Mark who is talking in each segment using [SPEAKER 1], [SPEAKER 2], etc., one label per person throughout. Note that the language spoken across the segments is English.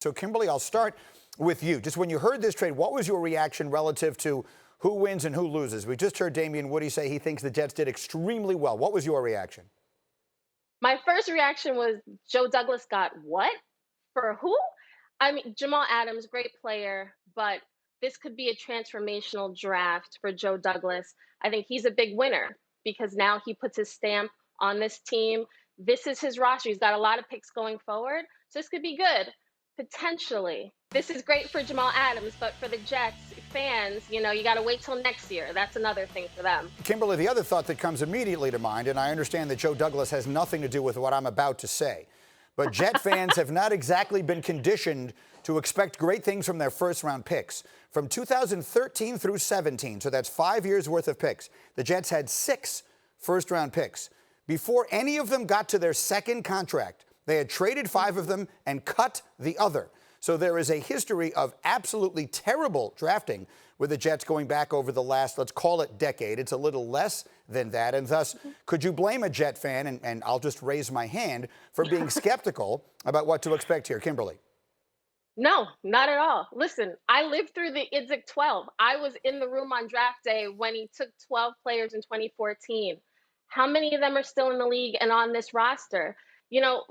[SPEAKER 1] So, Kimberly, I'll start with you. Just when you heard this trade, what was your reaction relative to who wins and who loses? We just heard Damian Woody say he thinks the Jets did extremely well. What was your reaction?
[SPEAKER 2] My first reaction was Joe Douglas got what? For who? I mean, Jamal Adams, great player, but this could be a transformational draft for Joe Douglas. I think he's a big winner because now he puts his stamp on this team. This is his roster. He's got a lot of picks going forward. So this could be good, potentially. This is great for Jamal Adams, but for the Jets fans, you got to wait till next year. That's another thing for them.
[SPEAKER 1] Kimberly, the other thought that comes immediately to mind, and I understand that Joe Douglas has nothing to do with what I'm about to say, but Jet fans have not exactly been conditioned to expect great things from their first-round picks. From 2013 through 17, so that's 5 years worth of picks, the Jets had 6 first-round picks. Before any of them got to their second contract, they had traded 5 of them and cut the other. So there is a history of absolutely terrible drafting with the Jets going back over the last, let's call it, decade. It's a little less than that. And thus, could you blame a Jet fan, and I'll just raise my hand, for being skeptical about what to expect here? Kimberly.
[SPEAKER 2] No, not at all. Listen, I lived through the Idzik 12. I was in the room on draft day when he took 12 players in 2014. How many of them are still in the league and on this roster?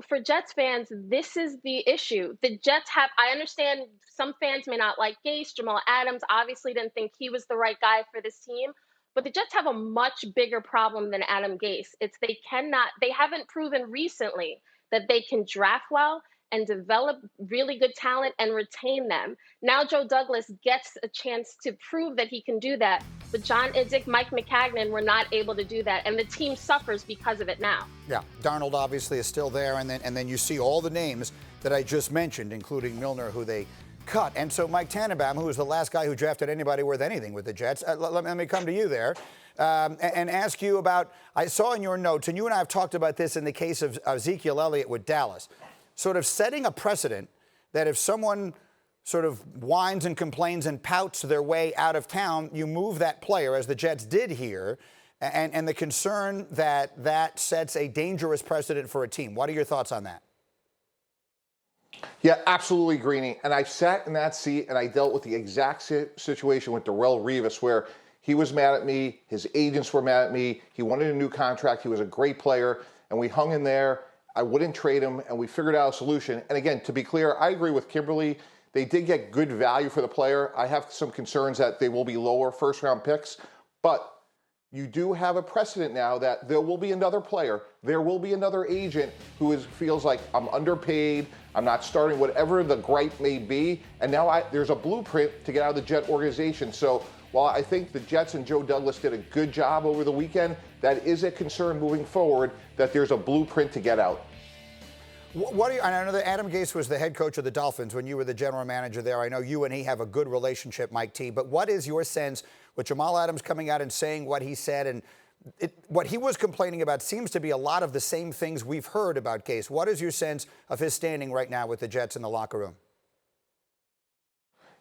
[SPEAKER 2] For Jets fans, this is the issue. The Jets I understand some fans may not like Gase. Jamal Adams obviously didn't think he was the right guy for this team. But the Jets have a much bigger problem than Adam Gase. They haven't proven recently that they can draft well and develop really good talent and retain them. Now Joe Douglas gets a chance to prove that he can do that. But John Idzik, Mike McCagnon were not able to do that, and the team suffers because of it now.
[SPEAKER 1] Yeah, Darnold obviously is still there, and then you see all the names that I just mentioned, including Milner, who they cut. And so Mike Tannenbaum, who was the last guy who drafted anybody worth anything with the Jets, let me come to you there and ask you about, I saw in your notes, and you and I have talked about this in the case of Ezekiel Elliott with Dallas, sort of setting a precedent that if someone sort of whines and complains and pouts their way out of town, you move that player, as the Jets did here, and the concern that that sets a dangerous precedent for a team. What are your thoughts on that?
[SPEAKER 3] Yeah, absolutely, Greeny. And I sat in that seat and I dealt with the exact situation with Darrelle Revis, where he was mad at me, his agents were mad at me, he wanted a new contract, he was a great player, and we hung in there. I wouldn't trade him, and we figured out a solution. And again, to be clear, I agree with Kimberly. They did get good value for the player. I have some concerns that they will be lower first-round picks, but you do have a precedent now that there will be another player, there will be another agent who feels like I'm underpaid, I'm not starting, whatever the gripe may be, and now there's a blueprint to get out of the Jet organization. So while I think the Jets and Joe Douglas did a good job over the weekend, that is a concern moving forward, that there's a blueprint to get out.
[SPEAKER 1] And I know that Adam Gase was the head coach of the Dolphins when you were the general manager there. I know you and he have a good relationship, Mike T. But what is your sense with Jamal Adams coming out and saying what he said, and what he was complaining about seems to be a lot of the same things we've heard about Gase. What is your sense of his standing right now with the Jets in the locker room?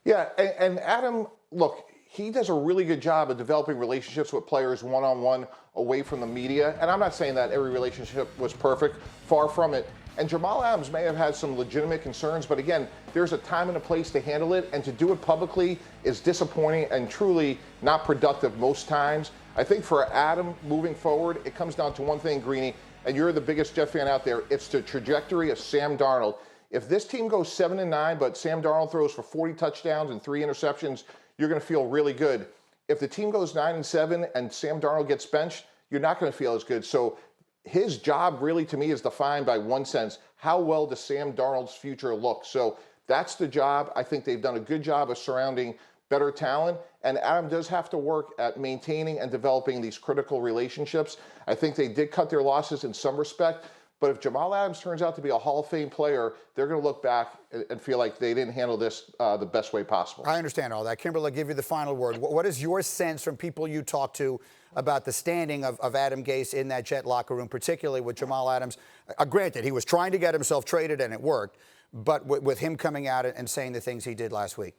[SPEAKER 3] Yeah, and Adam, look, he does a really good job of developing relationships with players one-on-one away from the media. And I'm not saying that every relationship was perfect, far from it. And Jamal Adams may have had some legitimate concerns, but again, there's a time and a place to handle it, and to do it publicly is disappointing and truly not productive most times. I think for Adam moving forward, it comes down to one thing, Greeny, and you're the biggest Jet fan out there, it's the trajectory of Sam Darnold. If this team goes 7-9, but Sam Darnold throws for 40 touchdowns and 3 interceptions, you're going to feel really good. If the team goes 9-7 and Sam Darnold gets benched, you're not going to feel as good. So his job really, to me, is defined by one sense: how well does Sam Darnold's future look? So that's the job. I think they've done a good job of surrounding better talent, and Adam does have to work at maintaining and developing these critical relationships. I think they did cut their losses in some respect, but if Jamal Adams turns out to be a Hall of Fame player, they're going to look back and feel like they didn't handle this the best way possible.
[SPEAKER 1] I understand all that. Kimberly, I'll give you the final word. What is your sense from people you talk to about the standing of Adam Gase in that Jet locker room, particularly with Jamal Adams? Granted, he was trying to get himself traded and it worked, but with him coming out and saying the things he did last week.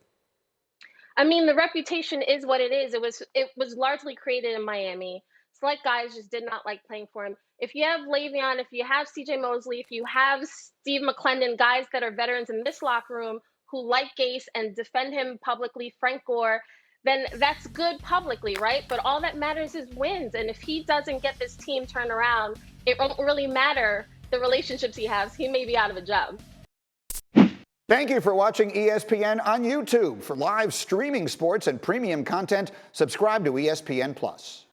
[SPEAKER 2] I mean, the reputation is what it is. It was largely created in Miami. Select guys just did not like playing for him. If you have Le'Veon, if you have CJ Mosley, if you have Steve McClendon, guys that are veterans in this locker room who like Gase and defend him publicly, Frank Gore, then that's good publicly, right? But all that matters is wins. And if he doesn't get this team turned around, it won't really matter the relationships he has. He may be out of a job.
[SPEAKER 1] Thank you for watching ESPN on YouTube. For live streaming sports and premium content, subscribe to ESPN+.